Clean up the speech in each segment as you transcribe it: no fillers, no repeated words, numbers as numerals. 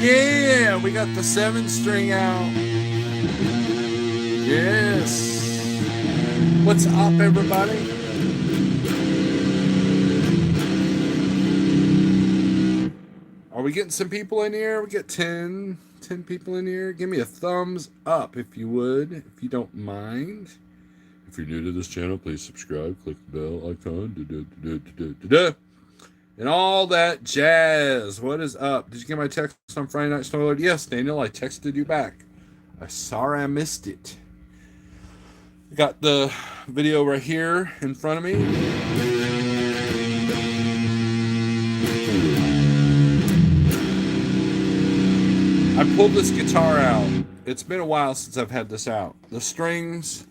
Yeah, we got the 7-string out. Yes. What's up, everybody? Are we getting some people in here? We get 10 people in here. Give me a thumbs up if you would, if you don't mind. If you're new to this channel, please subscribe, click the bell icon, and all that jazz. What is up? Did you get my text on Friday night, Snorelord? Yes, Daniel, I texted you back. I'm sorry I missed it. I got the video right here in front of me. I pulled this guitar out. It's been a while since I've had this out. The strings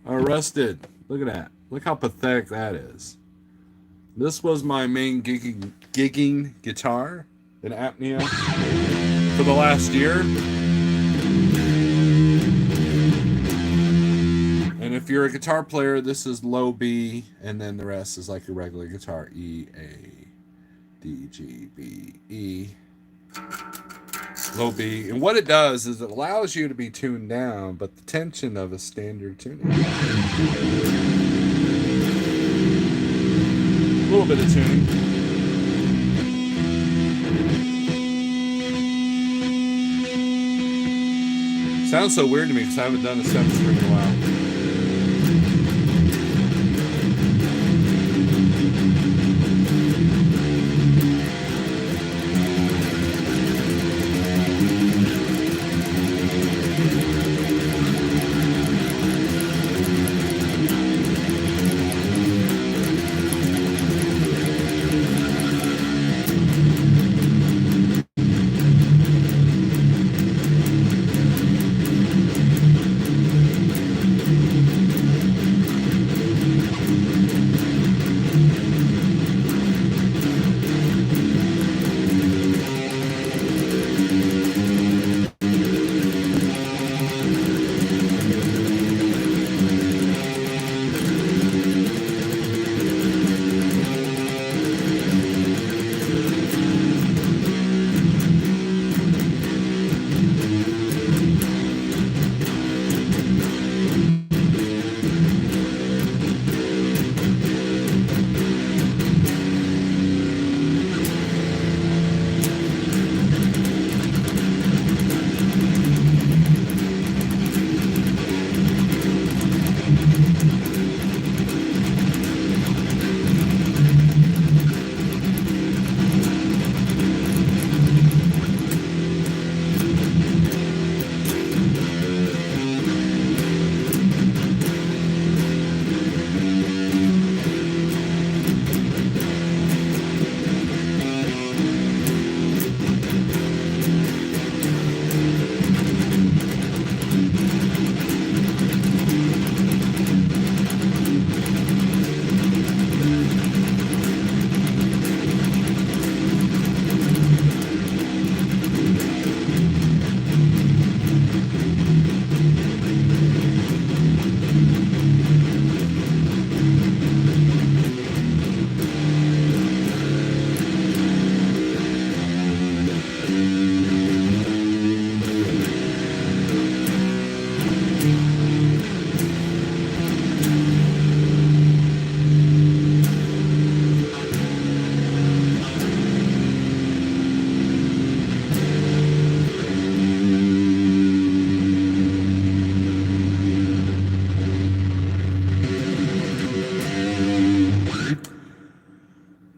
are rusted. Look at that. Look how pathetic that is. This was my main gigging guitar in apnea for the last year. And if you're a guitar player, this is low B, and then the rest is like a regular guitar. E, A, D, G, B, E. Low B. And what it does is it allows you to be tuned down, but the tension of a standard tuning. A little bit of tuning. Sounds so weird to me because I haven't done a 7-string in a while.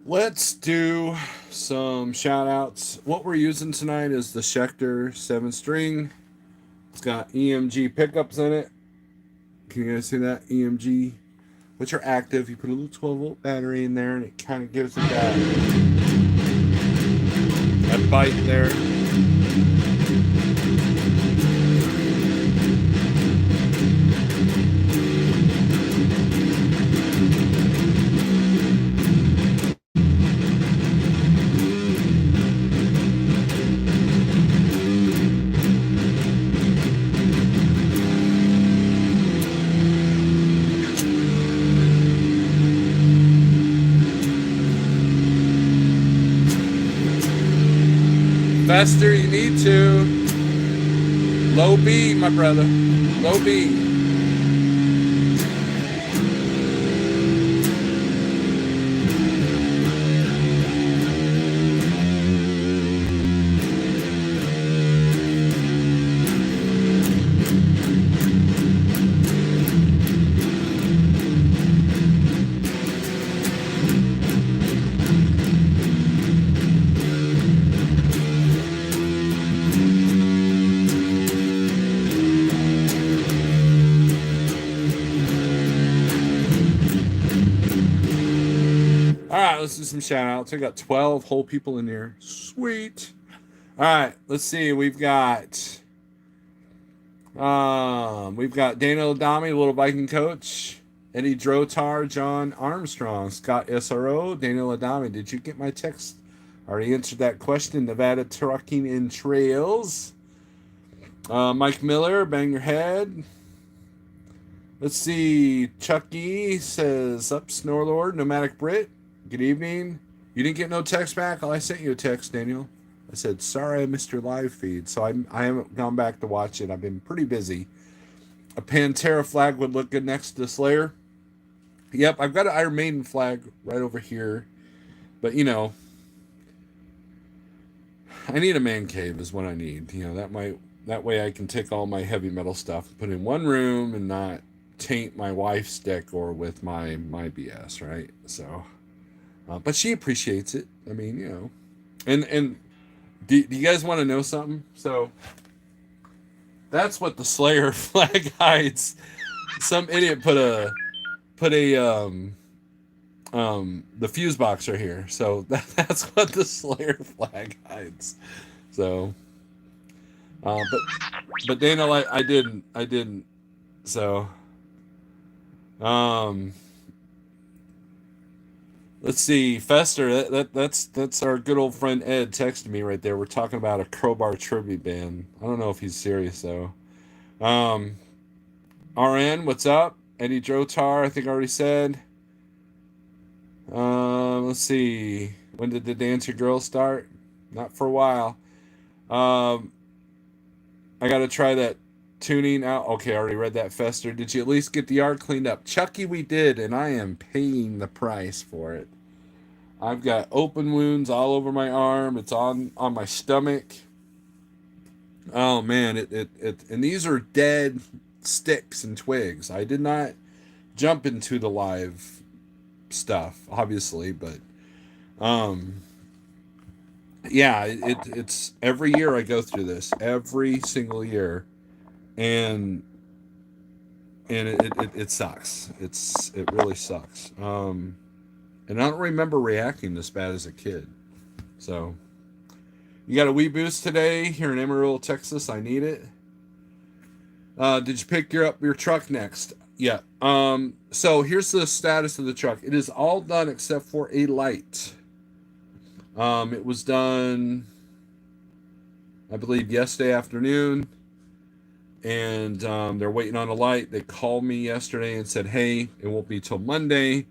Let's do some shout outs. What we're using tonight is the Schecter 7-string. It's got EMG pickups in it. Can you guys see that? EMG, which are active. You put a little 12-volt battery in there and it kind of gives it that bite there. Fester, you need to. Low B, my brother. Low B. Alright, let's do some shout outs. I got 12 whole people in here. Sweet. Alright, let's see. We've got Daniel Adami, Little Viking Coach, Eddie Drotar, John Armstrong, Scott SRO, Daniel Adami. Did you get my text? Already answered that question. Nevada Trucking and Trails. Mike Miller, Bang Your Head. Let's see. Chucky says, Up Snorelord, Nomadic Brit. Good evening. You didn't get no text back? Oh, I sent you a text, Daniel. I said, sorry I missed your live feed. So I haven't gone back to watch it. I've been pretty busy. A Pantera flag would look good next to Slayer. Yep, I've got an Iron Maiden flag right over here. But, you know, I need a man cave is what I need. You know, that way I can take all my heavy metal stuff and put it in one room and not taint my wife's decor with my BS, right? So... but she appreciates it. I mean, you know. And do you guys want to know something? So, that's what the Slayer flag hides. Some idiot put a the fuse box right here. So, that's what the Slayer flag hides. So, but Dana, I didn't. So, let's see, Fester. That's our good old friend Ed texted me right there. We're talking about a Crowbar tribute band. I don't know if he's serious though. RN, what's up? Eddie Drotar, I think I already said. Let's see. When did the Dance Your Girl start? Not for a while. I gotta try that tuning out. Okay, I already read that, Fester. Did you at least get the art cleaned up? Chucky, we did, and I am paying the price for it. I've got open wounds all over my arm. It's on my stomach. Oh man, it and these are dead sticks and twigs. I did not jump into the live stuff, obviously, but yeah, it's every year I go through this, every single year, and it sucks. It really sucks. And I don't remember reacting this bad as a kid. So, you got a wee boost today here in Amarillo, Texas. I need it. Did you pick up your truck next? Yeah. So here's the status of the truck. It is all done except for a light. It was done, I believe, yesterday afternoon. And they're waiting on a light. They called me yesterday and said, hey, it won't be till Monday.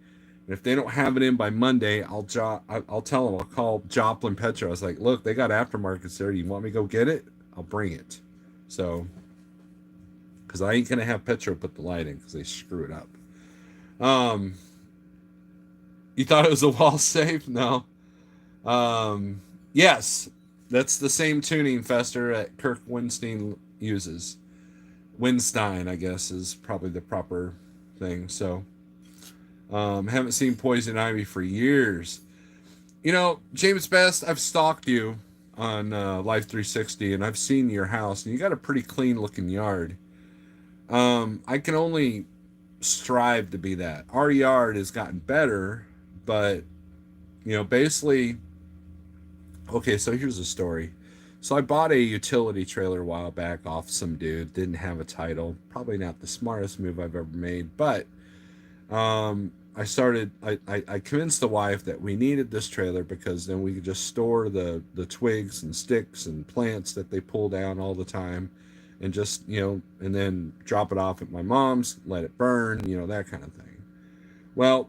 If they don't have it in by Monday, I'll tell them. I'll call Joplin Petro. I was like, look, they got aftermarkets there. You want me to go get it? I'll bring it. So, because I ain't gonna have Petro put the light in because they screw it up. You thought it was a wall safe? No. Yes, that's the same tuning Fester that Kirk Winstein uses. Winstein, I guess, is probably the proper thing. So. Haven't seen Poison Ivy for years. You know, James Best, I've stalked you on Life 360, and I've seen your house, and you got a pretty clean looking yard. I can only strive to be that. Our yard has gotten better, but, you know, basically, okay, so here's the story. So I bought a utility trailer a while back off some dude, didn't have a title, probably not the smartest move I've ever made, but I convinced the wife that we needed this trailer because then we could just store the twigs and sticks and plants that they pull down all the time and just, you know, and then drop it off at my mom's, let it burn, you know, that kind of thing. Well,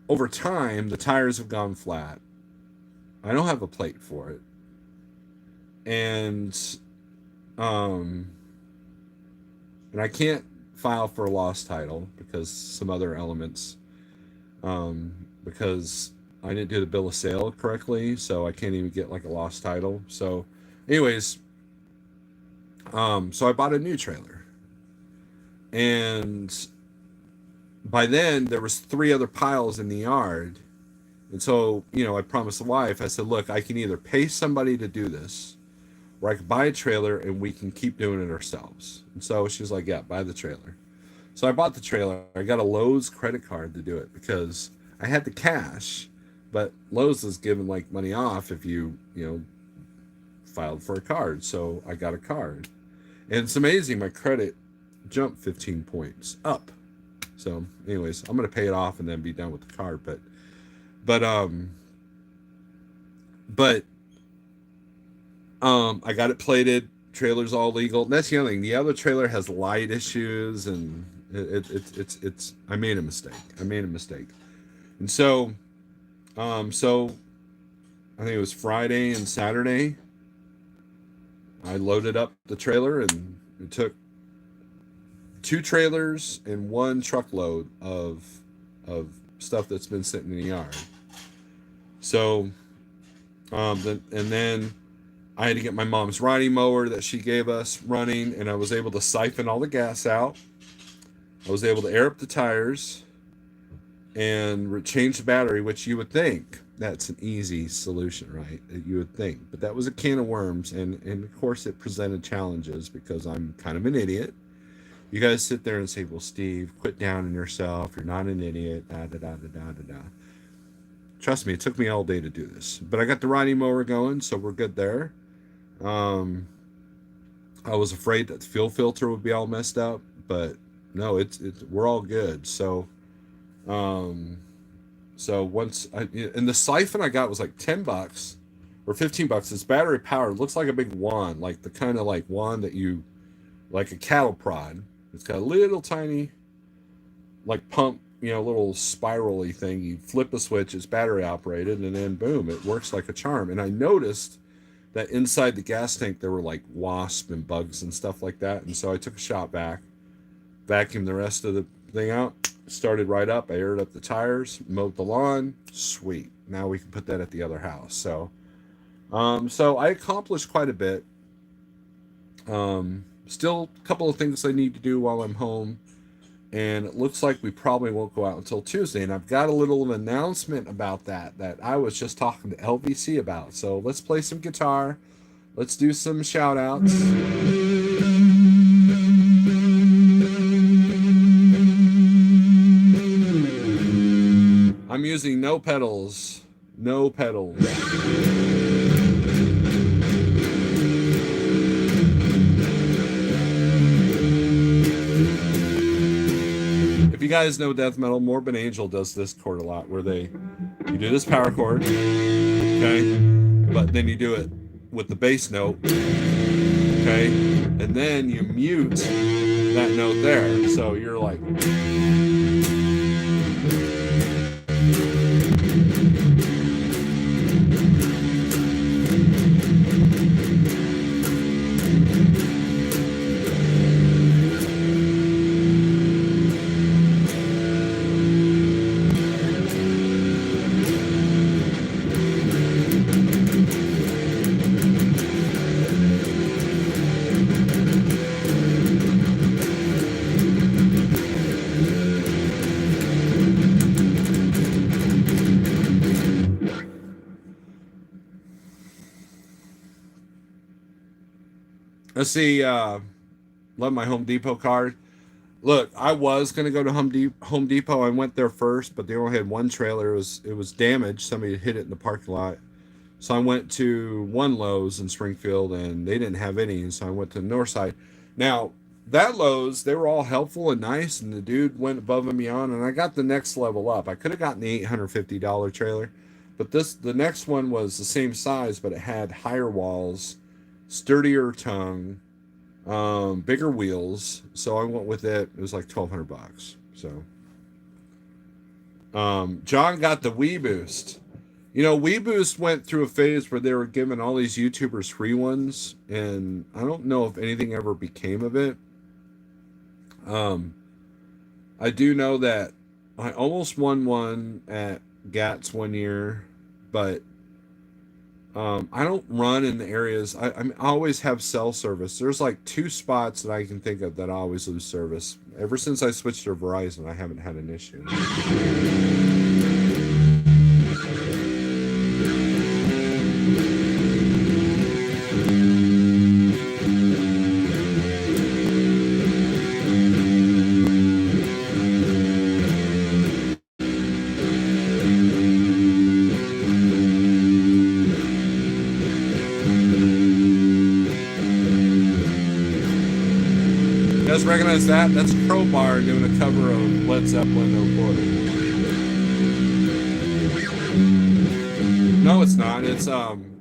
over time, the tires have gone flat. I don't have a plate for it. and um, and I can't file for a lost title because some other elements, because I didn't do the bill of sale correctly, so I can't even get like a lost title. So, anyways, so I bought a new trailer, and by then there was 3 other piles in the yard. And so, I promised the wife, I said, look, I can either pay somebody to do this, or I could buy a trailer and we can keep doing it ourselves. And so she was like, yeah, buy the trailer. So I bought the trailer. I got a Lowe's credit card to do it because I had the cash, but Lowe's was giving like money off if you filed for a card. So I got a card. And it's amazing. My credit jumped 15 points up. So anyways, I'm going to pay it off and then be done with the card. But I got it plated. Trailer's all legal. And that's the other thing. The other trailer has light issues, and it's. I made a mistake. And so I think it was Friday and Saturday. I loaded up the trailer, and it took 2 trailers and 1 truckload of stuff that's been sitting in the yard. So, then I had to get my mom's riding mower that she gave us running, and I was able to siphon all the gas out. I was able to air up the tires and change the battery, which you would think that's an easy solution, right? You would think. But that was a can of worms, and of course it presented challenges because I'm kind of an idiot. You guys sit there and say, well, Steve, quit downing yourself. You're not an idiot. Da-da-da-da-da-da-da. Trust me, it took me all day to do this. But I got the riding mower going, so we're good there. I was afraid that the fuel filter would be all messed up, but no, we're all good. So once and the siphon I got was like $10 or $15. It's battery powered. It looks like a big wand, like the kind of like wand that you, like a cattle prod. It's got a little tiny, like pump, little spirally thing. You flip a switch, it's battery operated, and then boom, it works like a charm. And I noticed that inside the gas tank there were like wasps and bugs and stuff like that. And so I took a shot back, vacuumed the rest of the thing out, started right up. I aired up the tires, mowed the lawn. Sweet. Now we can put that at the other house. So I accomplished quite a bit. Still a couple of things I need to do while I'm home. And it looks like we probably won't go out until Tuesday. And I've got a little announcement about that I was just talking to LVC about. So let's play some guitar. Let's do some shout outs. I'm using no pedals. No pedals. If you guys know death metal, Morbid Angel does this chord a lot, where you do this power chord, okay, but then you do it with the bass note, okay, and then you mute that note there, so you're like. Let's see, love my Home Depot card. Look, I was going to go to Home Depot. I went there first, but they only had one trailer. It was damaged. Somebody had hit it in the parking lot. So I went to one Lowe's in Springfield, and they didn't have any. And so I went to the north side. Now, that Lowe's, they were all helpful and nice, and the dude went above and beyond, and I got the next level up. I could have gotten the $850 trailer, but the next one was the same size, but it had higher walls, sturdier tongue, bigger wheels. So I went with it. It was like $1,200. So John got the Wii Boost. You know, Weeboost went through a phase where they were giving all these YouTubers free ones, and I don't know if anything ever became of it. I do know that I almost won one at GATS one year, but I don't run in the areas. I always have cell service. There's like 2 spots that I can think of that I always lose service. Ever since I switched to Verizon, I haven't had an issue. You guys recognize that? That's Crowbar doing a cover of Led Zeppelin No Quarter. No, it's not. It's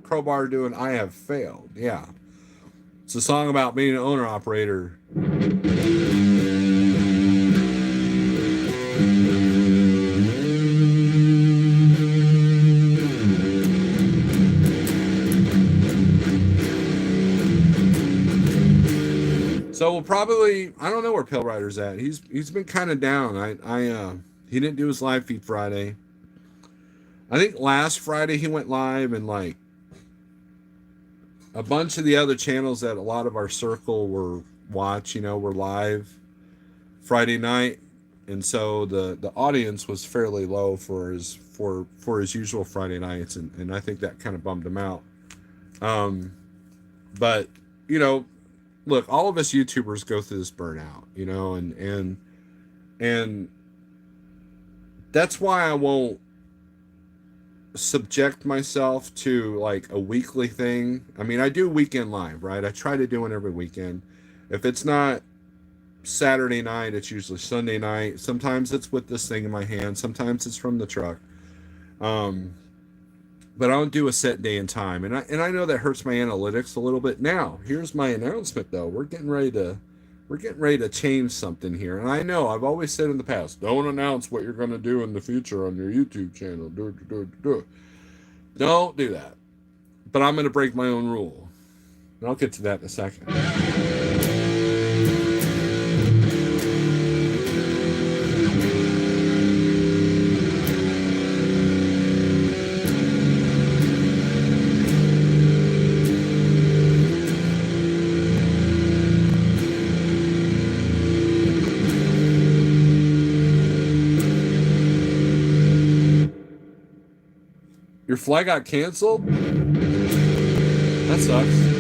Crowbar doing I Have Failed. Yeah. It's a song about being an owner operator. So we'll probably, I don't know where Pale Rider's at. He's been kind of down. He didn't do his live feed Friday. I think last Friday he went live, and like a bunch of the other channels that a lot of our circle were were live Friday night, and so the audience was fairly low for his usual Friday nights, and I think that kind of bummed him out. But look, all of us YouTubers go through this burnout, and that's why I won't subject myself to like a weekly thing. I mean, I do weekend live, right? I try to do one every weekend. If it's not Saturday night, it's usually Sunday night. Sometimes it's with this thing in my hand. Sometimes it's from the truck. But I don't do a set day and time. And I know that hurts my analytics a little bit. Now, here's my announcement though. We're getting ready to change something here. And I know I've always said in the past, don't announce what you're going to do in the future on your YouTube channel. Don't do that. But I'm going to break my own rule. And I'll get to that in a second. Your flight got canceled? That sucks.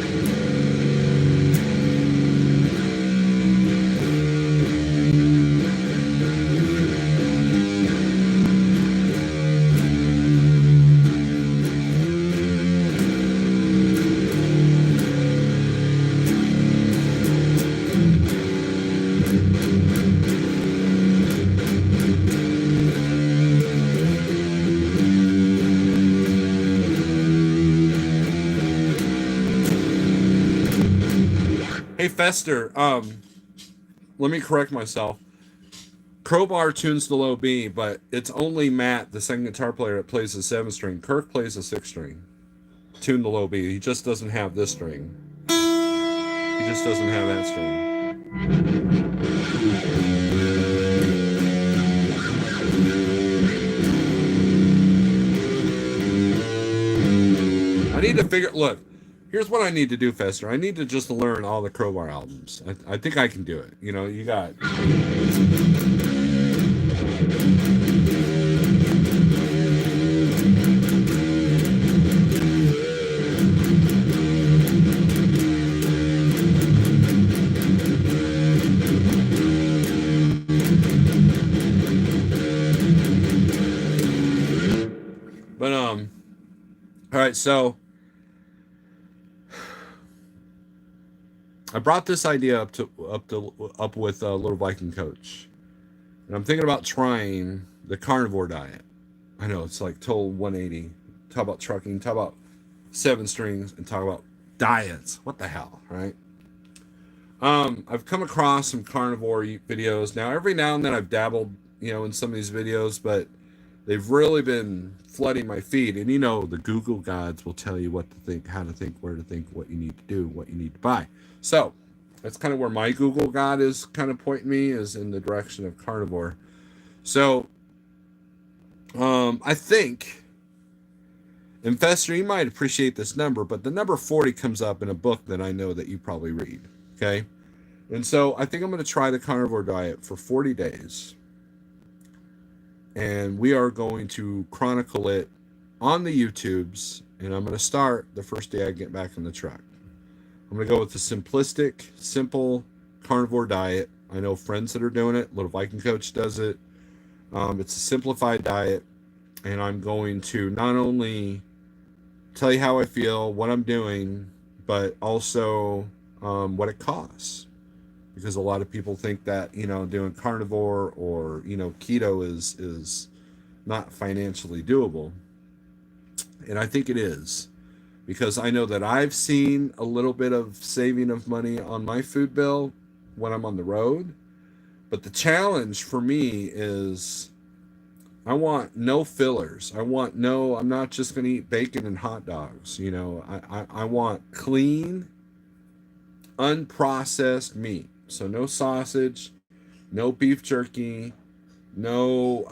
Hey Fester, let me correct myself. Crowbar tunes the low B, but it's only Matt, the second guitar player, that plays the 7-string. Kirk plays the 6-string. Tune the low B. He just doesn't have this string. He just doesn't have that string. I need to figure. Look. Here's what I need to do, Fester. I need to just learn all the Crowbar albums. I think I can do it. You got... But, all right, so... I brought this idea up with Little Viking Coach, and I'm thinking about trying the carnivore diet. I know it's like total 180. Talk about trucking, talk about 7 strings, and talk about diets. What the hell, right? I've come across some carnivore videos. Now, every now and then I've dabbled, in some of these videos, but they've really been flooding my feed. And you know, the Google gods will tell you what to think, how to think, where to think, what you need to do, what you need to buy. So that's kind of where my Google god is kind of pointing me, is in the direction of carnivore. So I think, Investor, you might appreciate this number, but the number 40 comes up in a book that I know that you probably read. Okay. And so I think I'm going to try the carnivore diet for 40 days. And we are going to chronicle it on the YouTubes. And I'm going to start the first day I get back in the truck. I'm going to go with the simplistic, simple carnivore diet. I know friends that are doing it. Little Viking Coach does it. It's a simplified diet. And I'm going to not only tell you how I feel, what I'm doing, but also what it costs. Because a lot of people think that, you know, doing carnivore or, you know, keto is not financially doable. And I think it is. Because I know that I've seen a little bit of saving of money on my food bill when I'm on the road. But the challenge for me is I want no fillers. I'm not just going to eat bacon and hot dogs. You know, I want clean, unprocessed meat. So no sausage, no beef jerky, no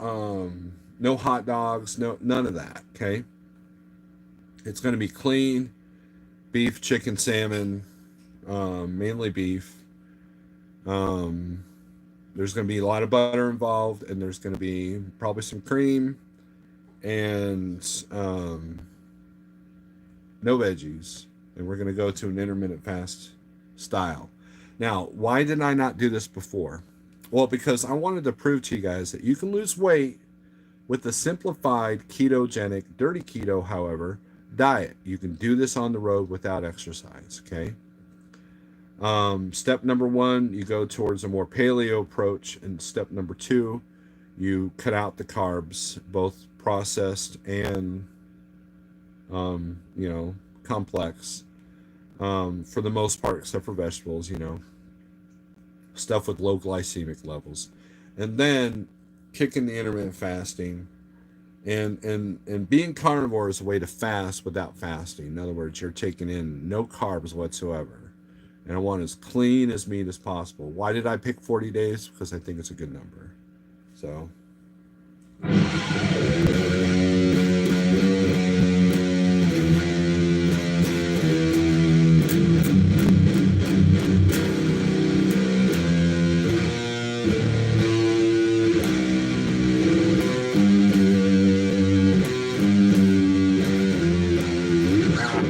hot dogs, none of that. Okay. It's going to be clean beef, chicken, salmon, mainly beef. There's going to be a lot of butter involved, and there's going to be probably some cream and no veggies. And we're going to go to an intermittent fast style. Now, why did I not do this before? Well, because I wanted to prove to you guys that you can lose weight with the simplified ketogenic, dirty keto, however, diet. You can do this on the road without exercise, okay? Step number 1, you go towards a more paleo approach. And step number 2, you cut out the carbs, both processed and, complex, for the most part, except for vegetables, stuff with low glycemic levels. And then kick in the intermittent fasting. And being carnivore is a way to fast without fasting. In other words, you're taking in no carbs whatsoever. And I want as clean as meat as possible. Why did I pick 40 days? Because I think it's a good number. So.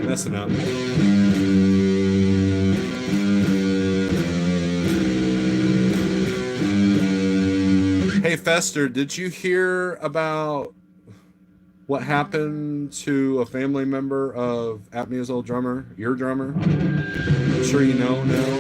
Messing up. Hey Fester, did you hear about what happened to a family member of Apnea's old drummer, your drummer? I'm sure you know now.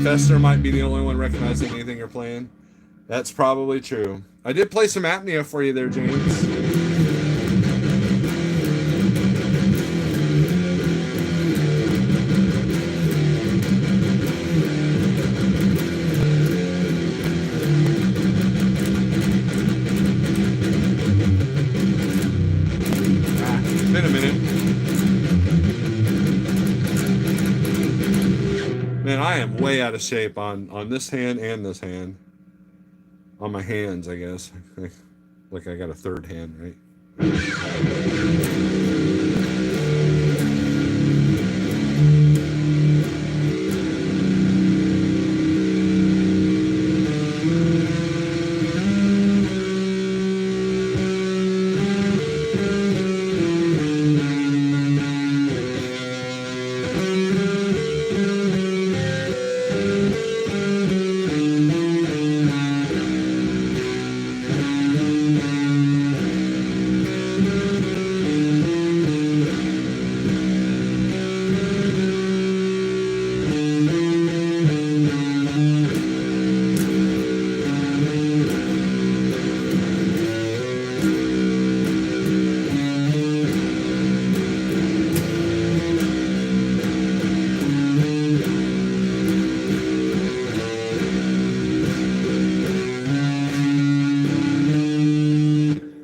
Fester might be the only one recognizing anything you're playing. That's probably true. I did play some Apnea for you there, James. It's been a minute. Man, I am way out of shape on this hand and this hand. On my hands, I guess. Like I got a third hand, right?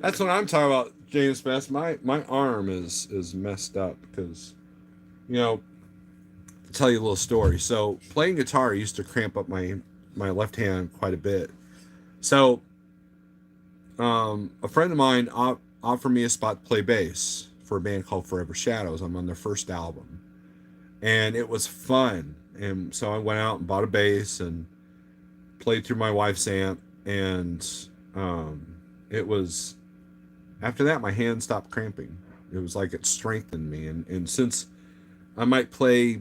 That's what I'm talking about, James Best. My arm is messed up because, you know, to tell you a little story. So playing guitar used to cramp up my left hand quite a bit. So a friend of mine offered me a spot to play bass for a band called Forever Shadows. I'm on their first album, and it was fun. And so I went out and bought a bass and played through my wife's amp, and it was after that my hand stopped cramping. It was like it strengthened me, and since I might play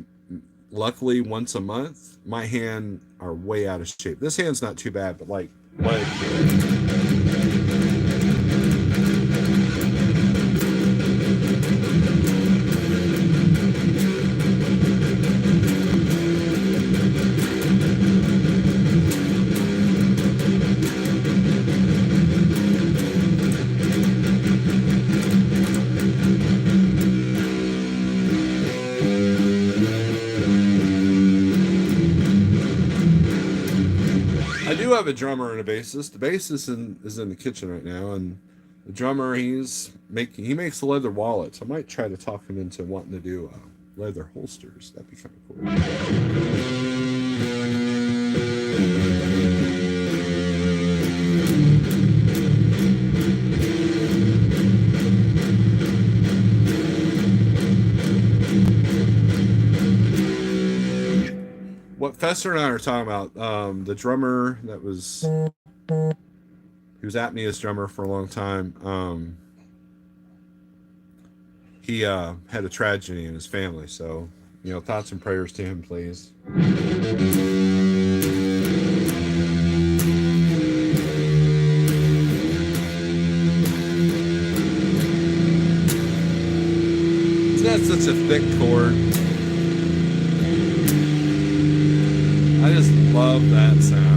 luckily once a month, my hand are way out of shape. This hand's not too bad, but like have a drummer and a bassist. The bassist is in the kitchen right now, and the drummer he makes leather wallets. I might try to talk him into wanting to do leather holsters. That'd be kind of cool. What Fester and I are talking about, the drummer that was, he was Apnea's drummer for a long time. He had a tragedy in his family, so you know, thoughts and prayers to him, please. It's not such a thick chord. I just love that sound.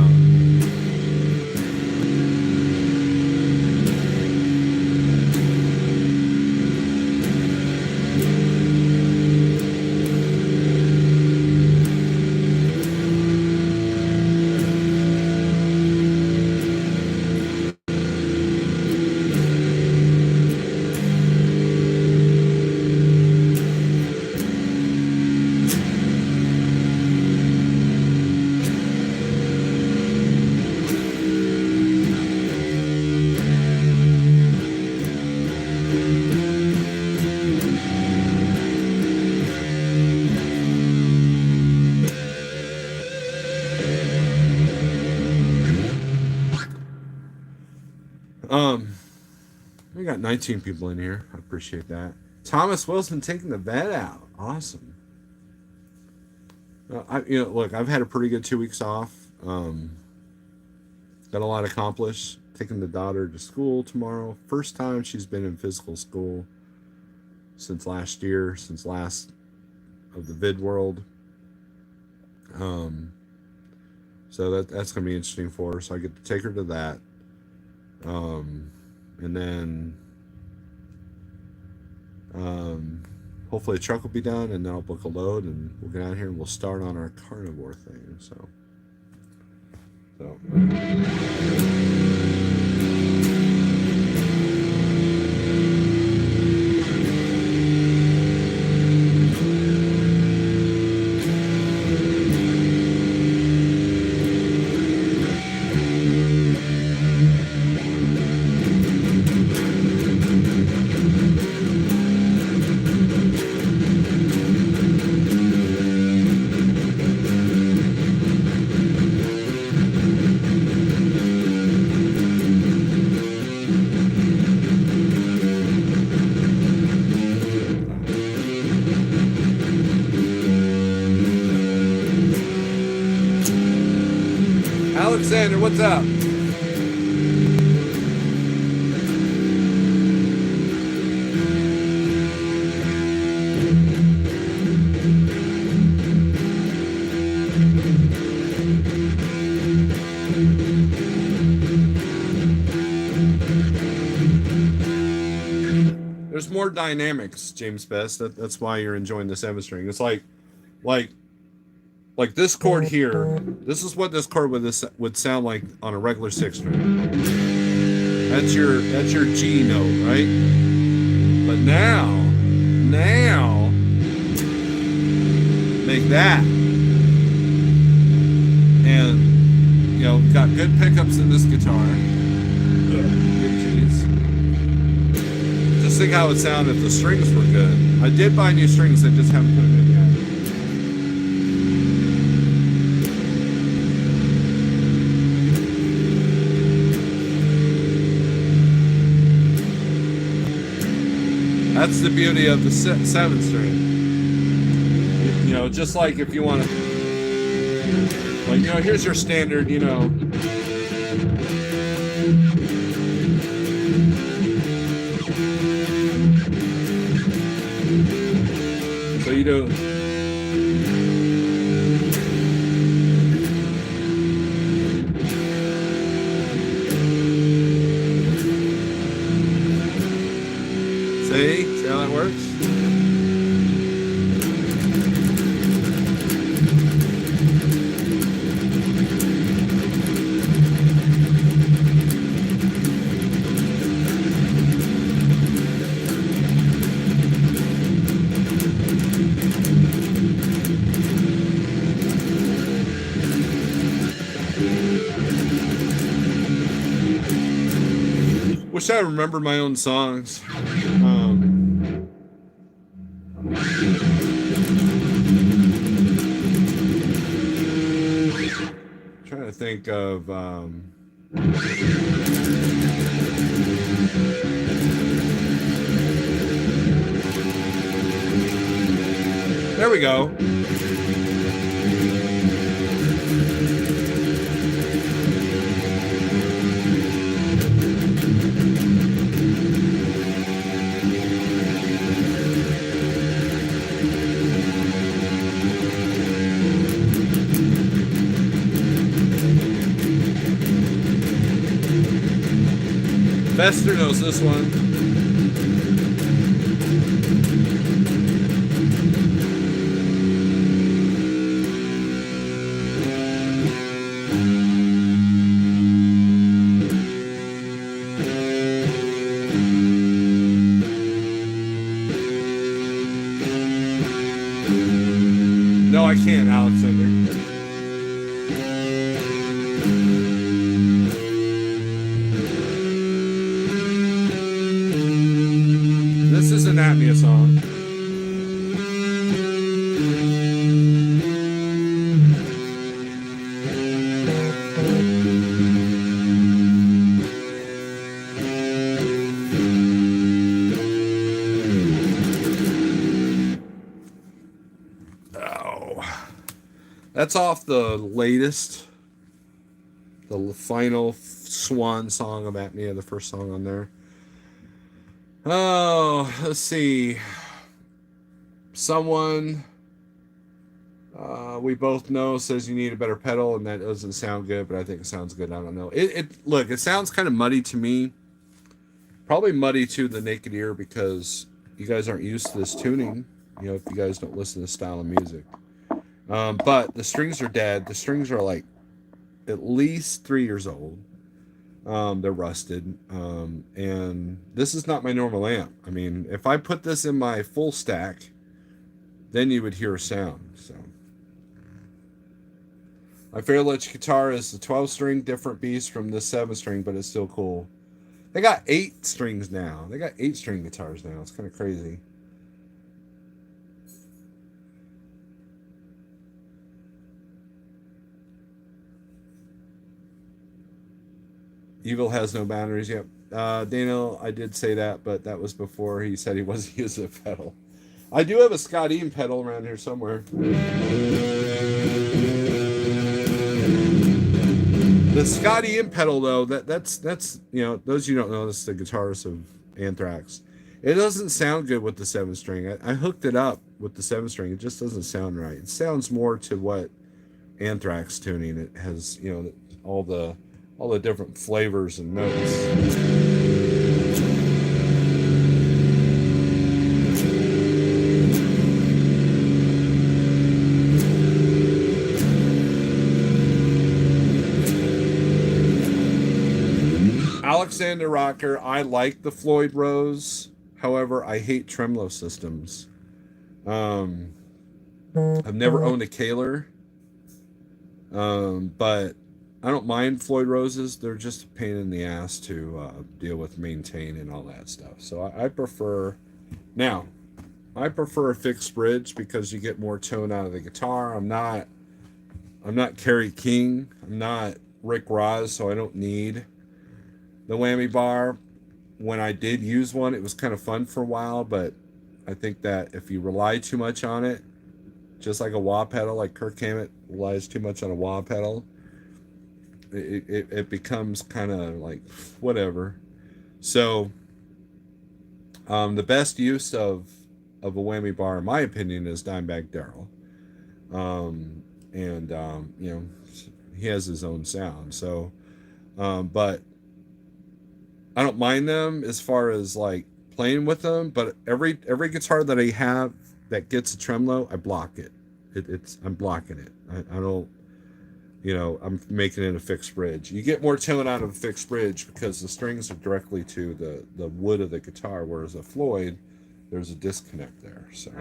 We got 19 people in here. I appreciate that. Thomas Wilson taking the vet out. Awesome. Look, I've had a pretty good 2 weeks off. Got a lot accomplished. Taking the daughter to school tomorrow. First time she's been in physical school since last year, since last of the vid world. So that's going to be interesting for her. So I get to take her to that. And then hopefully the truck will be done, and then I'll book a load, and we'll get out here and we'll start on our carnivore thing. So. Alexander, what's up? There's more dynamics, James Best. That's why you're enjoying the 7-string. It's like this chord here. This is what this chord would sound like on a regular 6-string. That's your G note, right? But now, make that. And, you know, got good pickups in this guitar. Good keys. Just think how it would sound if the strings were good. I did buy new strings, I just haven't put them in yet. That's the beauty of the 7-string. You know, just like if you want to, like, you know, here's your standard, you know. So you do. See how that works? Wish I remembered my own songs. Trying to think of there we go. Bester knows this one. No, I can't, Alexander. This is an Apnea song. Oh. That's off the latest, the final swan song of Apnea, the first song on there. Oh, let's see. Someone we both know says you need a better pedal, and that doesn't sound good, but I think it sounds good. I don't know. Look, it sounds kind of muddy to me. Probably muddy to the naked ear because you guys aren't used to this tuning. You know, if you guys don't listen to this style of music. But the strings are dead. The strings are like at least 3 years old. They're rusted. And this is not my normal amp. I mean, if I put this in my full stack, then you would hear a sound. So my favorite guitar is the 12-string, different beast from the 7-string, but it's still cool. They got 8 strings now. They got 8-string guitars now. It's kind of crazy. Evil has no boundaries. Yep. Daniel, I did say that, but that was before he said he wasn't using a pedal. I do have a Scott Ian pedal around here somewhere. The Scott Ian pedal, though, that's you know, those you don't know, this is the guitarist of Anthrax. It doesn't sound good with the 7-string. I hooked it up with the 7-string. It just doesn't sound right. It sounds more to what Anthrax tuning. It has, you know, all the different flavors and notes. Alexander Rocker, I like the Floyd Rose. However, I hate tremolo systems. I've never owned a Kaler, but I don't mind Floyd Roses. They're just a pain in the ass to deal with, maintain, and all that stuff. So I prefer a fixed bridge because you get more tone out of the guitar. I'm not Kerry King. I'm not Rick Ross, so I don't need the whammy bar. When I did use one, it was kind of fun for a while, but I think that if you rely too much on it, just like a wah pedal, like Kirk Hammett relies too much on a wah pedal, it becomes kind of like whatever. So the best use of a whammy bar, in my opinion, is Dimebag Darrell. You know, he has his own sound. So, but I don't mind them as far as like playing with them. But every guitar that I have that gets a tremolo, I block it. I'm blocking it. I don't, you know, I'm making it a fixed bridge. You get more tone out of a fixed bridge because the strings are directly to the wood of the guitar, whereas a Floyd, there's a disconnect there. So.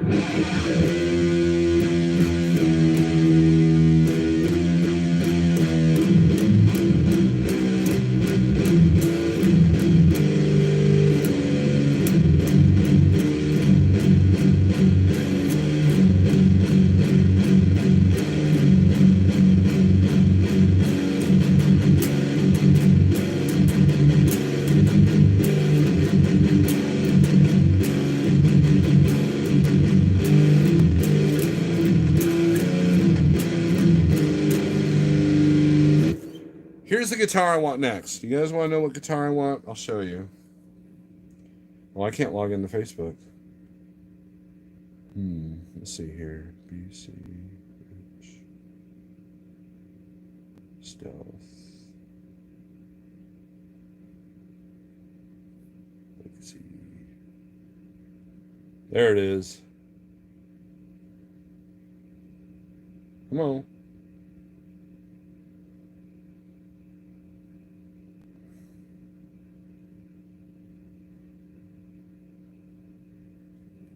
Here's the guitar I want next. You guys want to know what guitar I want? I'll show you. Well, I can't log into Facebook. Let's see here. BC Stealth. Let's see. There it is. Come on.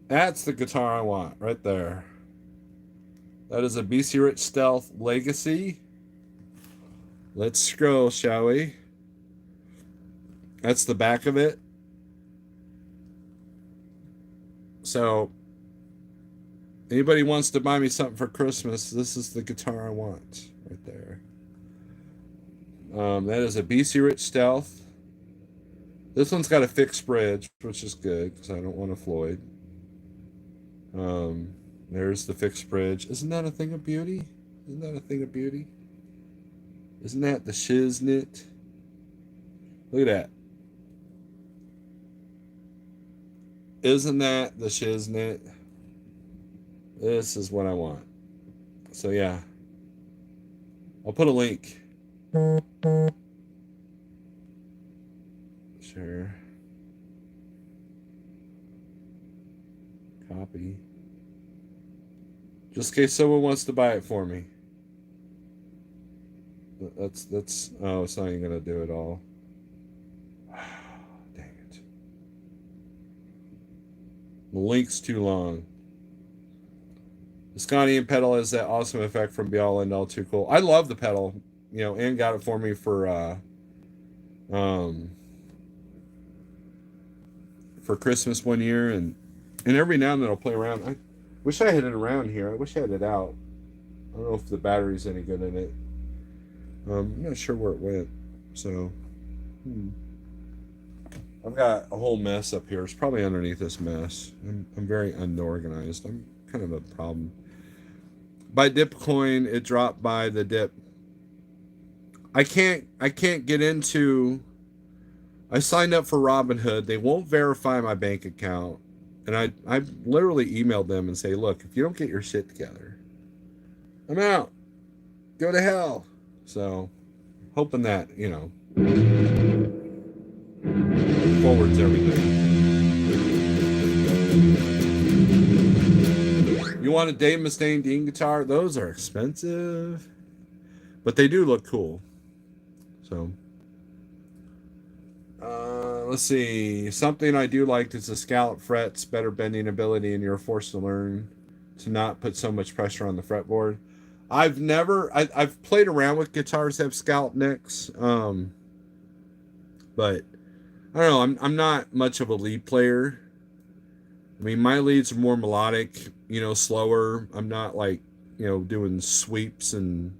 That's the guitar I want right there. That is a BC Rich Stealth Legacy. Let's scroll, shall we? That's the back of it. So, anybody wants to buy me something for Christmas, this is the guitar I want right there. That is a BC Rich Stealth. This one's got a fixed bridge, which is good because I don't want a Floyd. There's the fixed bridge. Isn't that a thing of beauty? Isn't that a thing of beauty? Isn't that the shiznit? Look at that. Isn't that the shiznit? This is what I want. So yeah. I'll put a link. Sure. Copy. Just in case someone wants to buy it for me. That's oh, it's not even gonna do it all. Dang it. The link's too long. The Scottian pedal has that awesome effect from Be All End All Too Cool. I love the pedal. You know, Ann got it for me for Christmas one year, and every now and then I'll play around. I wish I had it around here. I wish I had it out. I don't know if the battery's any good in it. I'm not sure where it went. So, I've got a whole mess up here. It's probably underneath this mess. I'm very unorganized. I'm kind of a problem. By Dipcoin, it dropped by the dip. I can't get into. I signed up for Robinhood. They won't verify my bank account. And I literally emailed them and say, look, if you don't get your shit together, I'm out. Go to hell. So, hoping that, you know, forwards everything. You want a Dave Mustaine Dean guitar? Those are expensive. But they do look cool. So, Let's see. Something I do like is the scallop frets, better bending ability, and you're forced to learn to not put so much pressure on the fretboard. I've played around with guitars that have scallop necks, but I don't know. I'm not much of a lead player. I mean, my leads are more melodic, slower. I'm not like, doing sweeps and,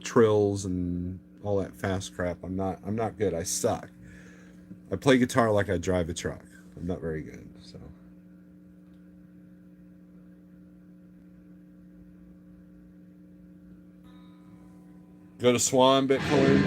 trills and all that fast crap. I'm not good. I suck. I play guitar like I drive a truck. I'm not very good, so. Go to Swan Bitcoin.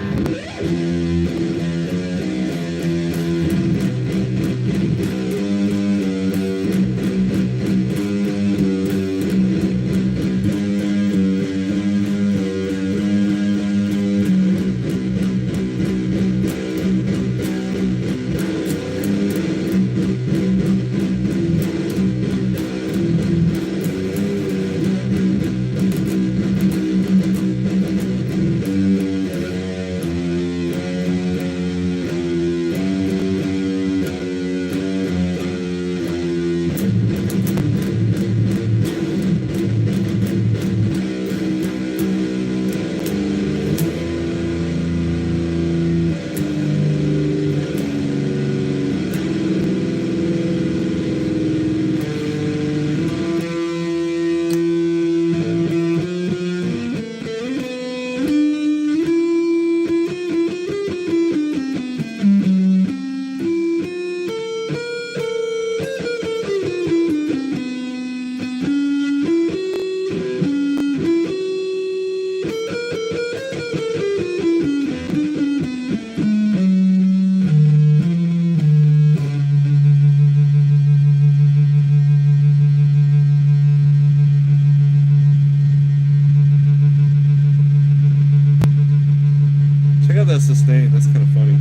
That sustain. That's kind of funny.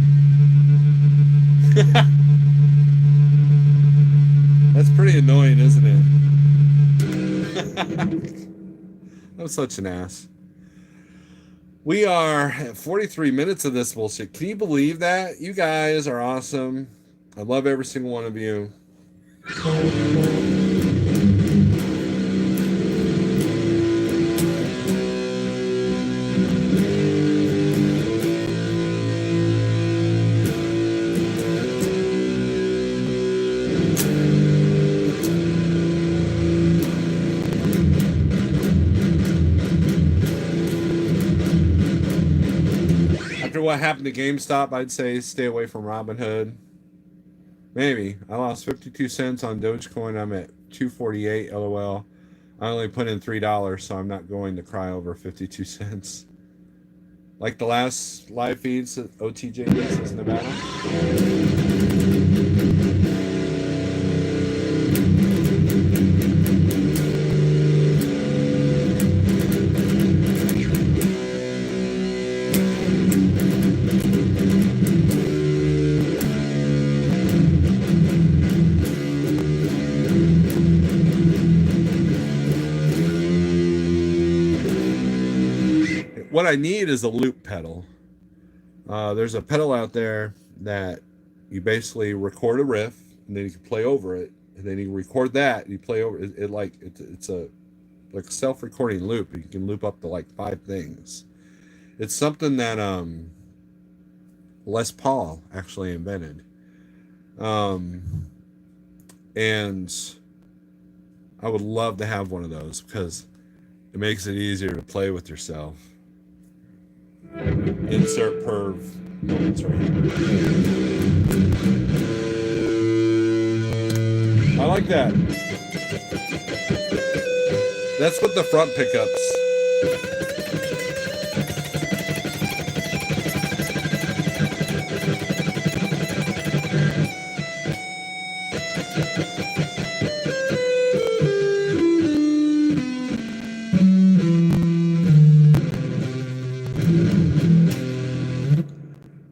That's pretty annoying, isn't it? I'm such an ass. We are at 43 minutes of this bullshit. Can you believe that? You guys are awesome. I love every single one of you. What happened to GameStop, I'd say stay away from Robinhood. Maybe. I lost 52 cents on Dogecoin. I'm at 248. LOL. I only put in $3, so I'm not going to cry over 52 cents. Like the last live feeds that OTJ is Nevada. What I need is a loop pedal. There's a pedal out there that you basically record a riff and then you can play over it, and then you record that and you play over it. It's a self-recording loop. You can loop up to like 5 things. It's something that Les Paul actually invented, and I would love to have one of those because it makes it easier to play with yourself. Insert perv moments right here. I like that. That's with the front pickups.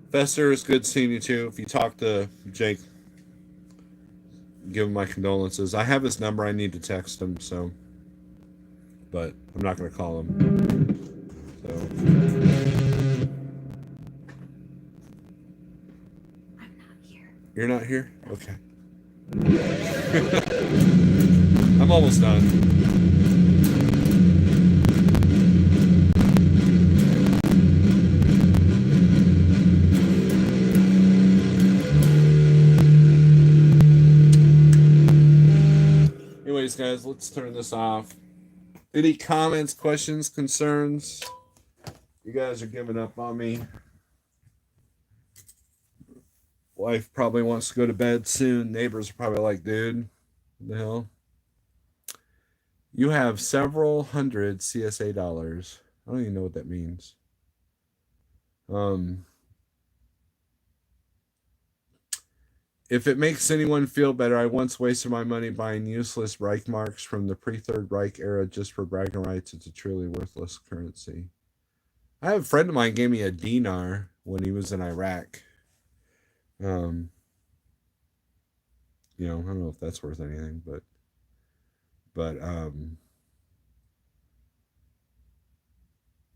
Fester, it's good seeing you too. If you talk to Jake, give him my condolences. I have his number. I need to text him, so, but I'm not going to call him. So. I'm not here. You're not here? Okay. I'm almost done. Anyways, guys, let's turn this off. Any comments, questions, concerns? You guys are giving up on me. Wife probably wants to go to bed soon. Neighbors are probably like, dude, what the hell? You have several hundred CSA dollars. I don't even know what that means. If it makes anyone feel better, I once wasted my money buying useless Reich marks from the pre-Third Reich era just for bragging rights. It's a truly worthless currency. I have a friend of mine gave me a dinar when he was in Iraq. You know, I don't know if that's worth anything, but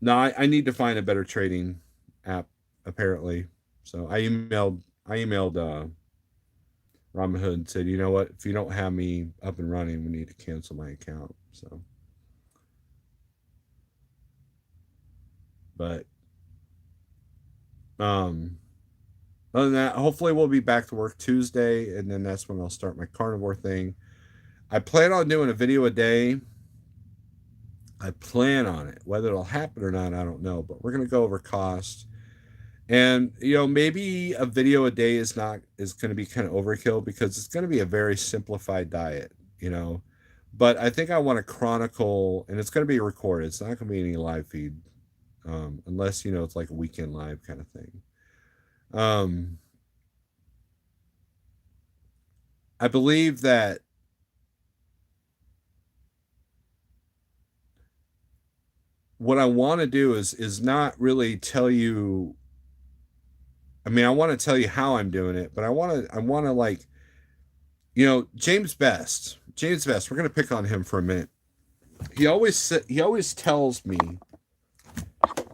no, I need to find a better trading app apparently. So I emailed Robinhood and said, you know what, if you don't have me up and running, we need to cancel my account. So, but other than that, hopefully we'll be back to work Tuesday, and then that's when I'll start my carnivore thing. I plan on doing a video a day. I plan on it. Whether it'll happen or not, I don't know. But we're gonna go over cost. And you know, maybe a video a day is going to be kind of overkill because it's going to be a very simplified diet, you know. But I think I want to chronicle, and it's going to be recorded. It's not going to be any live feed, unless you know it's like a weekend live kind of thing. I believe that what I want to do is not really tell you. I mean, I want to tell you how I'm doing it, but I want to like, you know, James Best. We're gonna pick on him for a minute. He always tells me,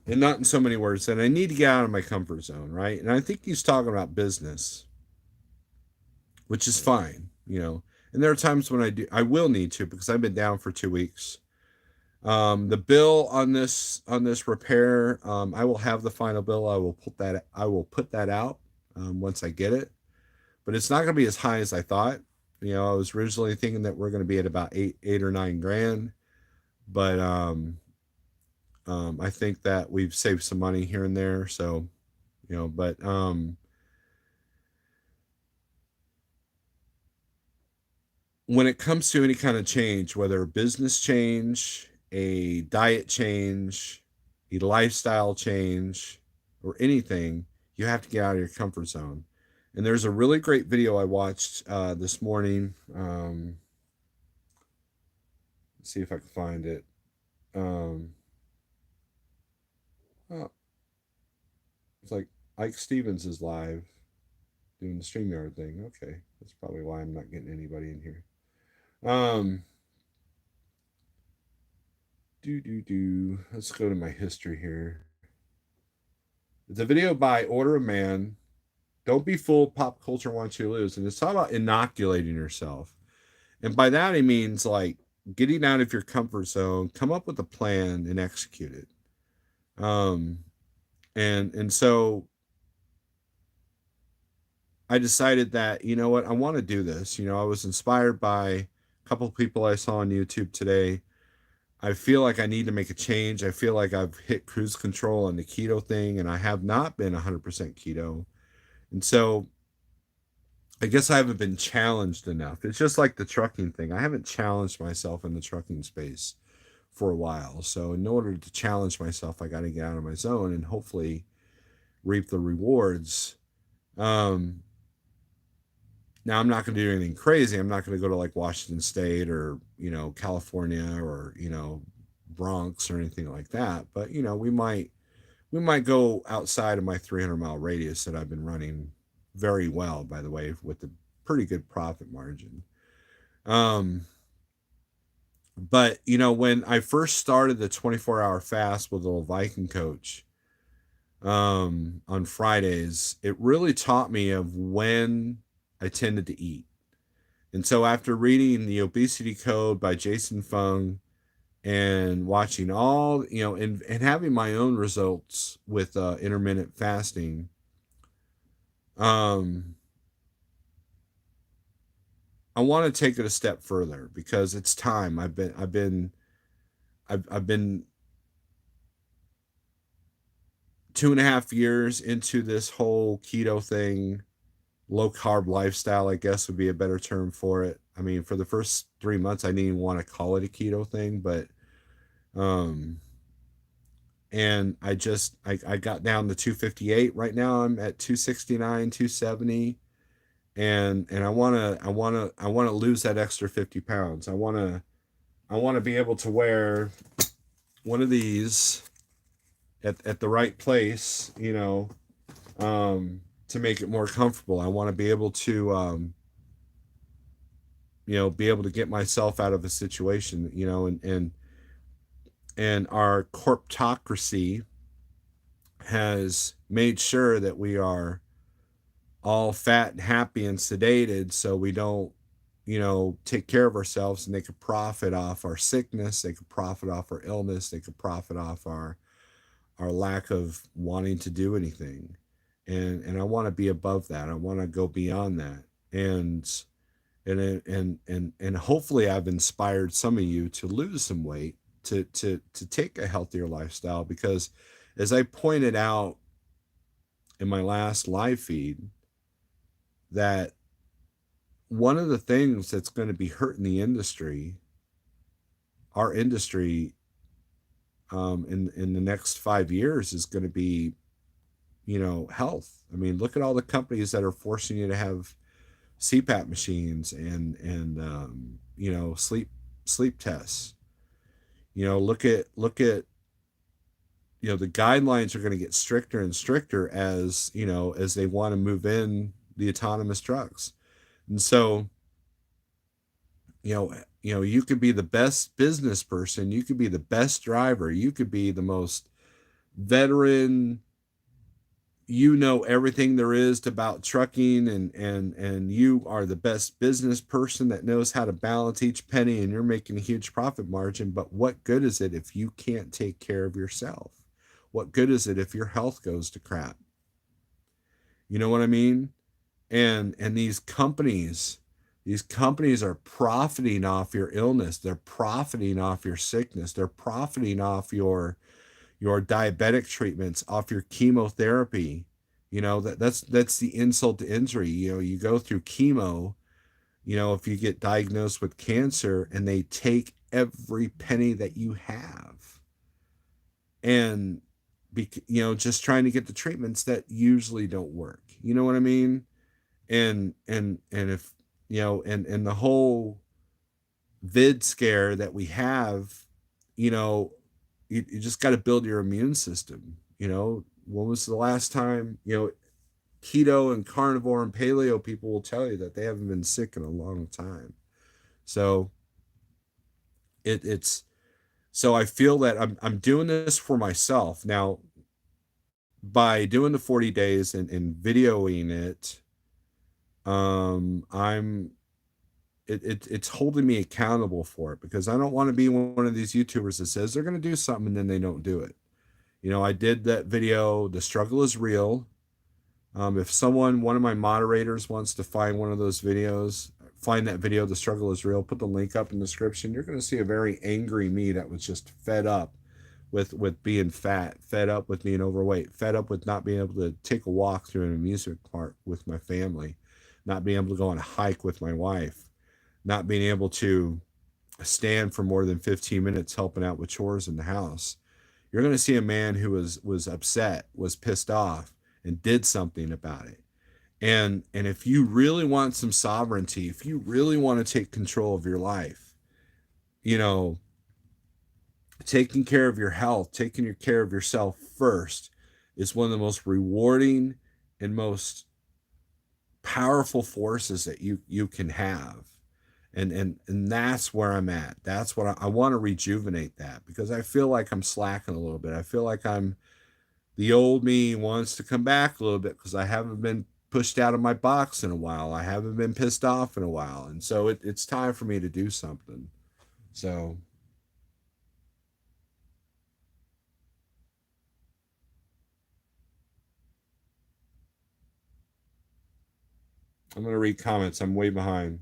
and not in so many words, that I need to get out of my comfort zone, right? And I think he's talking about business, which is fine, you know. And there are times when I will need to because I've been down for 2 weeks. The bill on this repair, I will have the final bill. I will put that out once I get it, but it's not going to be as high as I thought. You know, I was originally thinking that we're going to be at about eight or 9 grand, but I think that we've saved some money here and there. So, you know, but when it comes to any kind of change, whether a business change, a diet change, a lifestyle change, or anything, you have to get out of your comfort zone. And there's a really great video I watched this morning. Let's see if I can find it. Oh, it's like Ike Stevens is live doing the StreamYard thing. Okay, that's probably why I'm not getting anybody in here. Let's go to my history here. It's a video by Order of Man. Don't be fooled, pop culture wants you to lose. And it's all about inoculating yourself. And by that, he means like getting out of your comfort zone, come up with a plan and execute it. And so I decided that, you know what, I want to do this. You know, I was inspired by a couple of people I saw on YouTube today. I feel like I need to make a change. I feel like I've hit cruise control on the keto thing, and I have not been 100% keto. And so I guess I haven't been challenged enough. It's just like the trucking thing. I haven't challenged myself in the trucking space for a while. So in order to challenge myself, I got to get out of my zone and hopefully reap the rewards. Now, I'm not going to do anything crazy. I'm not going to go to like Washington State or, you know, California or, you know, Bronx or anything like that. But, you know, we might go outside of my 300-mile radius that I've been running very well, by the way, with a pretty good profit margin. But, you know, when I first started the 24-hour fast with a little Viking coach on Fridays, it really taught me of when I tended to eat. And so after reading The Obesity Code by Jason Fung and watching all, and having my own results with intermittent fasting, um, I want to take it a step further because it's time. I've been 2.5 years into this whole keto thing, low carb lifestyle, I guess would be a better term for it. I mean, for the first 3 months, I didn't even want to call it a keto thing, but um, and I got down to 258. Right now, I'm at 269, 270, and I wanna lose that extra 50 pounds. I wanna be able to wear one of these at the right place, to make it more comfortable. I want to be able to, be able to get myself out of a situation, and our corptocracy has made sure that we are all fat and happy and sedated so we don't, take care of ourselves, and they could profit off our sickness, they could profit off our illness, they could profit off our lack of wanting to do anything. And I want to be above that. I want to go beyond that. And hopefully I've inspired some of you to lose some weight, to take a healthier lifestyle, because as I pointed out in my last live feed, that one of the things that's going to be hurting the industry, our industry, in the next 5 years is going to be, health. I mean, look at all the companies that are forcing you to have CPAP machines and sleep tests. Look at the guidelines are going to get stricter and stricter as they want to move in the autonomous trucks. And so, you could be the best business person, you could be the best driver, you could be the most veteran, everything there is about trucking, and you are the best business person that knows how to balance each penny, and you're making a huge profit margin. But what good is it if you can't take care of yourself? What good is it if your health goes to crap? You know what I mean? And these companies are profiting off your illness, they're profiting off your sickness, they're profiting off your diabetic treatments, off your chemotherapy. That's the insult to injury. You go through chemo, if you get diagnosed with cancer, and they take every penny that you have, and just trying to get the treatments that usually don't work. You know what I mean? And if and the whole vid scare that we have, you know you just got to build your immune system. When was the last time, keto and carnivore and paleo people will tell you that they haven't been sick in a long time. So it's so I feel that I'm doing this for myself now by doing the 40 days and videoing it. I'm it's holding me accountable for it, because I don't want to be one of these YouTubers that says they're going to do something and then they don't do it. I did that video, The Struggle is Real. If one of my moderators wants to find one of those videos, find that video, The Struggle is Real, put the link up in the description. You're going to see a very angry me that was just fed up with being fat, fed up with being overweight, fed up with not being able to take a walk through an amusement park with my family, not being able to go on a hike with my wife, not being able to stand for more than 15 minutes helping out with chores in the house. You're going to see a man who was upset, was pissed off, and did something about it. And if you really want some sovereignty, if you really want to take control of your life, taking care of your health, taking care of yourself first is one of the most rewarding and most powerful forces that you can have. And that's where I'm at. That's what I want to rejuvenate that, because I feel like I'm slacking a little bit. I feel like the old me wants to come back a little bit, because I haven't been pushed out of my box in a while. I haven't been pissed off in a while. And so it's time for me to do something. So I'm going to read comments. I'm way behind.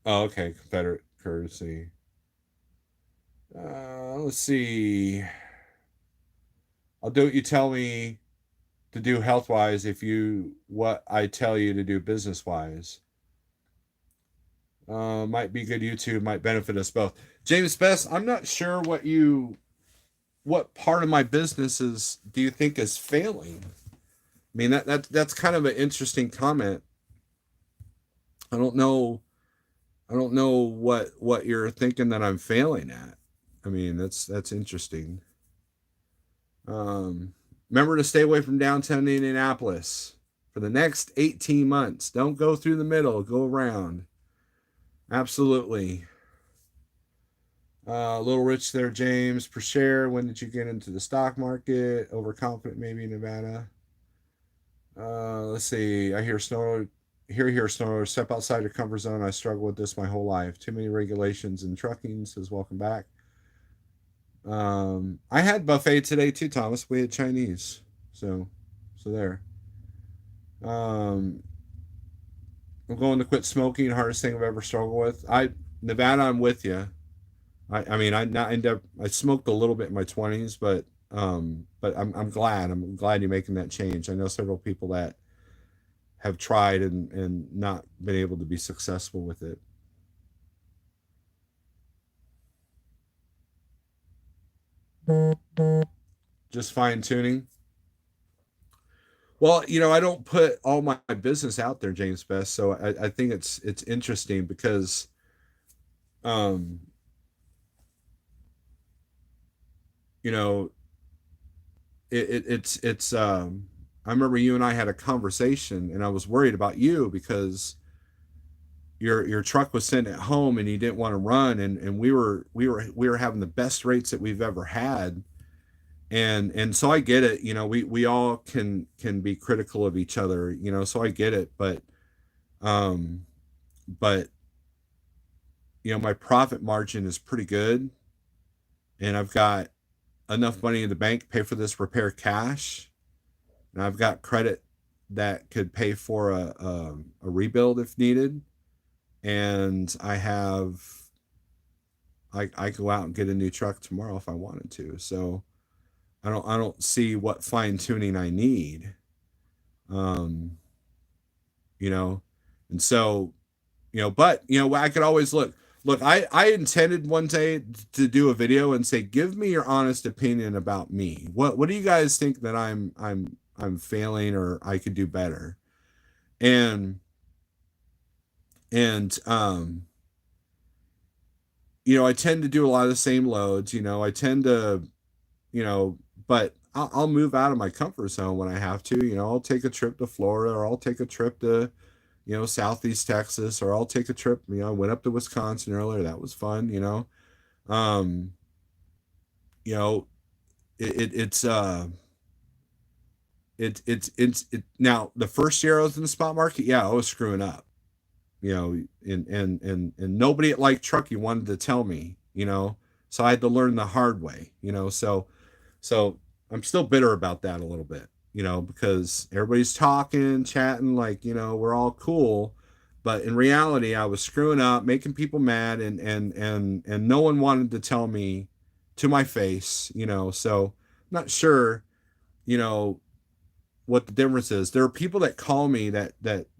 Oh, okay. Confederate courtesy. Let's see. I'll do what you tell me to do health wise if you what I tell you to do business wise. Might be good YouTube, might benefit us both. James Best, I'm not sure what part of my business is do you think is failing? I mean that's kind of an interesting comment. I don't know what you're thinking that I'm failing at. I mean that's interesting. Remember to stay away from downtown Indianapolis for the next 18 months. Don't go through the middle, go around. Absolutely. A little rich there, James. Per share. When did you get into the stock market? Overconfident, maybe Nevada. Let's see. I hear Snorelord. Here, Snorelord. Step outside your comfort zone. I struggle with this my whole life. Too many regulations in trucking. Says welcome back. I had buffet today too, Thomas. We had Chinese. So there. Um, I'm going to quit smoking. Hardest thing I've ever struggled with. Nevada, I'm with you. I mean, I smoked a little bit in my 20s, but I'm glad. I'm glad you're making that change. I know several people that have tried and not been able to be successful with it. Just fine tuning. Well, I don't put all my business out there, James Best. So I think it's interesting because um, you know, it's I remember you and I had a conversation and I was worried about you because your truck was sitting at home and you didn't want to run and we were having the best rates that we've ever had. And so I get it, we all can be critical of each other, so I get it, um but my profit margin is pretty good and I've got enough money in the bank to pay for this repair cash. And I've got credit that could pay for a rebuild if needed. And I go out and get a new truck tomorrow if I wanted to. So I don't see what fine tuning I need. Um, you know, and so, but I could always look, I intended one day to do a video and say, give me your honest opinion about me. What do you guys think that I'm failing or I could do better? And and I tend to do a lot of the same loads, I tend to, but I'll move out of my comfort zone when I have to, I'll take a trip to Florida or I'll take a trip to, Southeast Texas, or I'll take a trip, I went up to Wisconsin earlier. That was fun, Um, you know, it's it now the first year I was in the spot market, yeah, I was screwing up, and nobody at Like Trucking wanted to tell me, so I had to learn the hard way, so I'm still bitter about that a little bit, because everybody's talking, chatting, like, we're all cool. But in reality, I was screwing up, making people mad, and no one wanted to tell me to my face, so I'm not sure, you know, what the difference is. There are people that call me that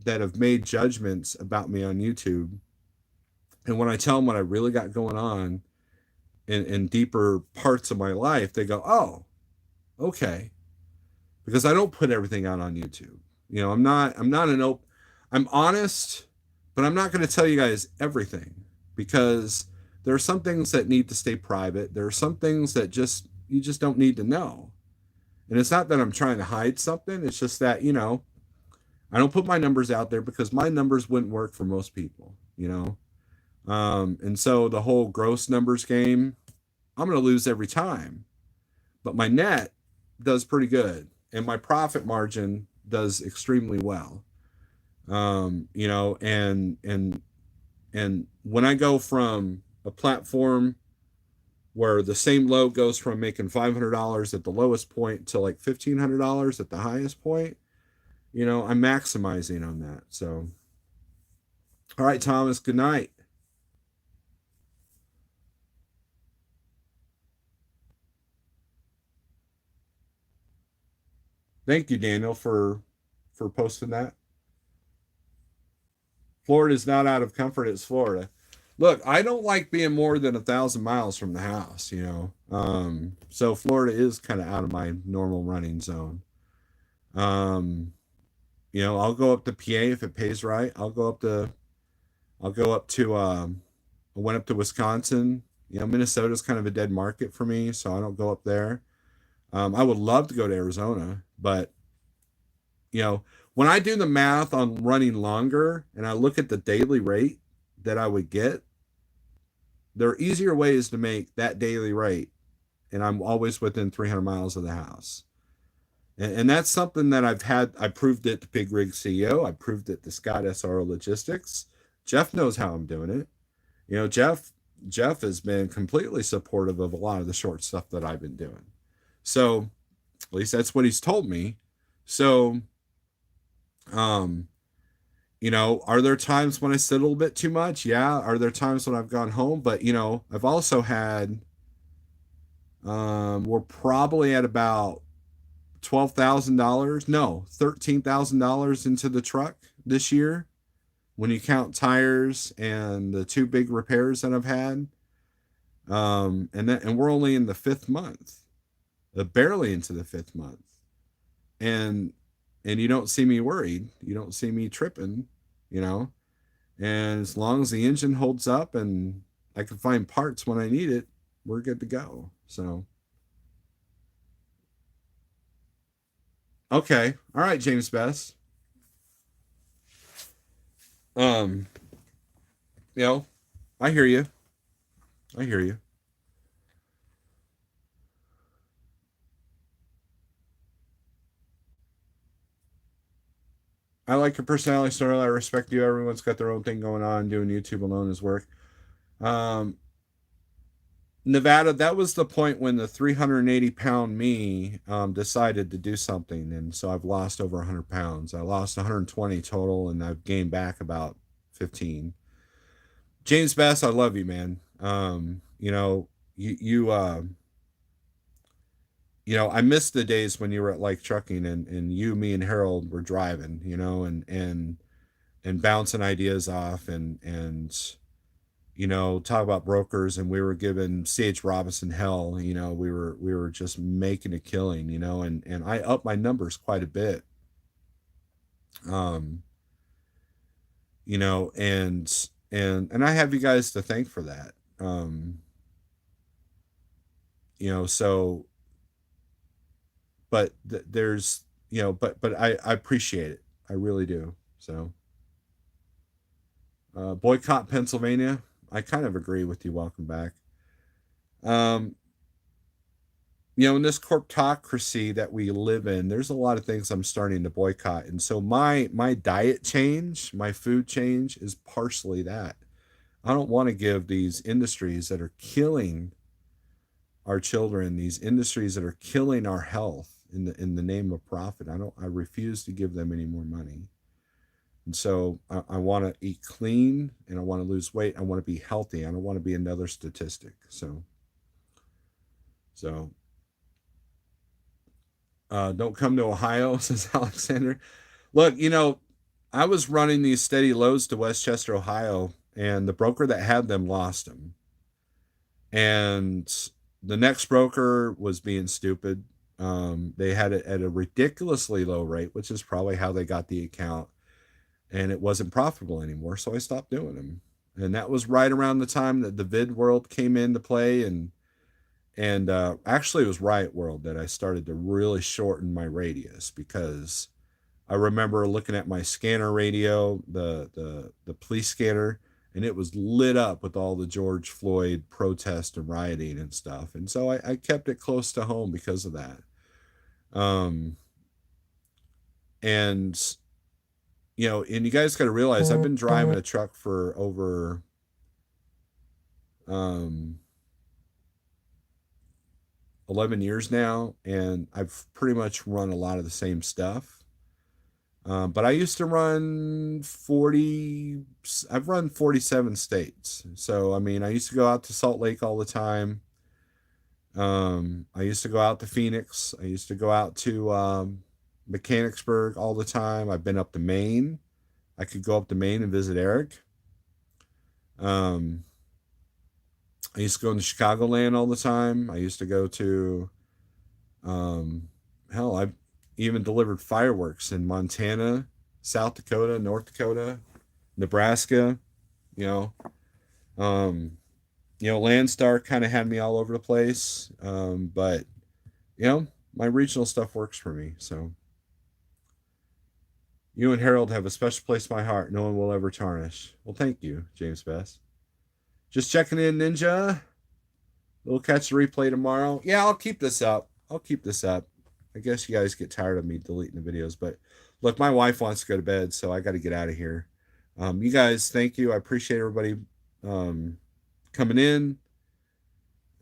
have made judgments about me on YouTube. And when I tell them what I really got going on in deeper parts of my life, they go, oh, okay, because I don't put everything out on YouTube. I'm not I'm honest, but I'm not going to tell you guys everything because there are some things that need to stay private. There are some things that you just don't need to know. And it's not that I'm trying to hide something. It's just that, I don't put my numbers out there because my numbers wouldn't work for most people. And so the whole gross numbers game, I'm going to lose every time. But my net does pretty good. and my profit margin does extremely well. You know, and when I go from a platform where the same load goes from making $500 at the lowest point to like $1,500 at the highest point, you know, I'm maximizing on that. So, all right, Thomas, good night. Thank you, Daniel, for posting that. Florida is not out of comfort. It's Florida. Look, I don't like being more than 1,000 miles from the house, you know. So Florida is kind of out of my normal running zone. Um, you know, I'll go up to PA if it pays right. I'll go up to I went up to Wisconsin. You know, Minnesota's kind of a dead market for me, so I don't go up there. I would love to go to Arizona, but you know, when I do the math on running longer and I look at the daily rate that I would get, there are easier ways to make that daily rate, and I'm always within 300 miles of the house. And that's something that I proved it to Pig Rig CEO. I proved it to Scott SRO Logistics. Jeff knows how I'm doing it. You know, Jeff has been completely supportive of a lot of the short stuff that I've been doing. So at least that's what he's told me. So, um, you know, are there times when I sit a little bit too much? Yeah. Are there times when I've gone home? But you know, I've also had we're probably at about $12,000, no, $13,000 into the truck this year when you count tires and the two big repairs that I've had. And we're only in the fifth month, barely into the fifth month. And you don't see me worried. You don't see me tripping, you know. And as long as the engine holds up and I can find parts when I need it, we're good to go. So okay. All right, James Best. Um, you know, I hear you. I hear you. I like your personality, Snorelord. I respect you. Everyone's got their own thing going on. Doing YouTube alone is work. Um, Nevada, that was the point when the 380-pound me decided to do something. And so I've lost over 100 pounds. I lost 120 total, and I've gained back about 15. James Bass, I love you, man. You know, you know, I miss the days when you were at like trucking and you, me, and Harold were driving, you know, and bouncing ideas off and you know, talk about brokers, and we were giving CH Robinson hell. You know, we were just making a killing, you know, and I upped my numbers quite a bit. Um, you know, and I have you guys to thank for that. You know, so but there's you know, but I appreciate it. I really do. So Boycott Pennsylvania. I kind of agree with you. Welcome back. Um, you know, in this corptocracy that we live in, there's a lot of things I'm starting to boycott, and so my diet change, my food change, is partially that. I don't want to give these industries that are killing our children, these industries that are killing our health in the name of profit. I refuse to give them any more money. And so I want to eat clean and I want to lose weight. I want to be healthy. I don't want to be another statistic. So don't come to Ohio, says Alexander. Look, you know, I was running these steady loads to Westchester, Ohio, and the broker that had them lost them. And the next broker was being stupid. They had it at a ridiculously low rate, which is probably how they got the account, and it wasn't profitable anymore. So I stopped doing them. And that was right around the time that the vid world came into play, and actually it was Riot World that I started to really shorten my radius, because I remember looking at my scanner radio, the police scanner, and it was lit up with all the George Floyd protest and rioting and stuff. And so I kept it close to home because of that. Um, And, you know, and you guys got to realize I've been driving a truck for over 11 years now, and I've pretty much run a lot of the same stuff. But I used to run 40, I've run 47 states. So, I mean, I used to go out to Salt Lake all the time. I used to go out to Phoenix. I used to go out to Mechanicsburg all the time. I've been up to Maine. I could go up to Maine and visit Eric. Um, I used to go into Chicagoland all the time. I used to go to, hell, I even delivered fireworks in Montana, South Dakota, North Dakota, Nebraska. You know, Landstar kind of had me all over the place. But my regional stuff works for me. So you and Harold have a special place in my heart. No one will ever tarnish. Well, thank you, James Best. Just checking in, Ninja. We'll catch the replay tomorrow. Yeah, I'll keep this up. I guess you guys get tired of me deleting the videos, but look, my wife wants to go to bed, so I got to get out of here. You guys, thank you. I appreciate everybody coming in.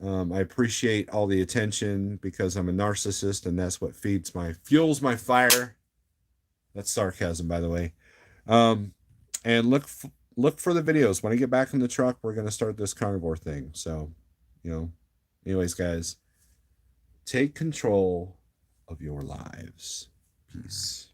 I appreciate all the attention because I'm a narcissist, and that's what fuels my fire. That's sarcasm, by the way. And look for the videos. When I get back in the truck, we're going to start this carnivore thing. So, anyways, guys, take control of your lives. Peace.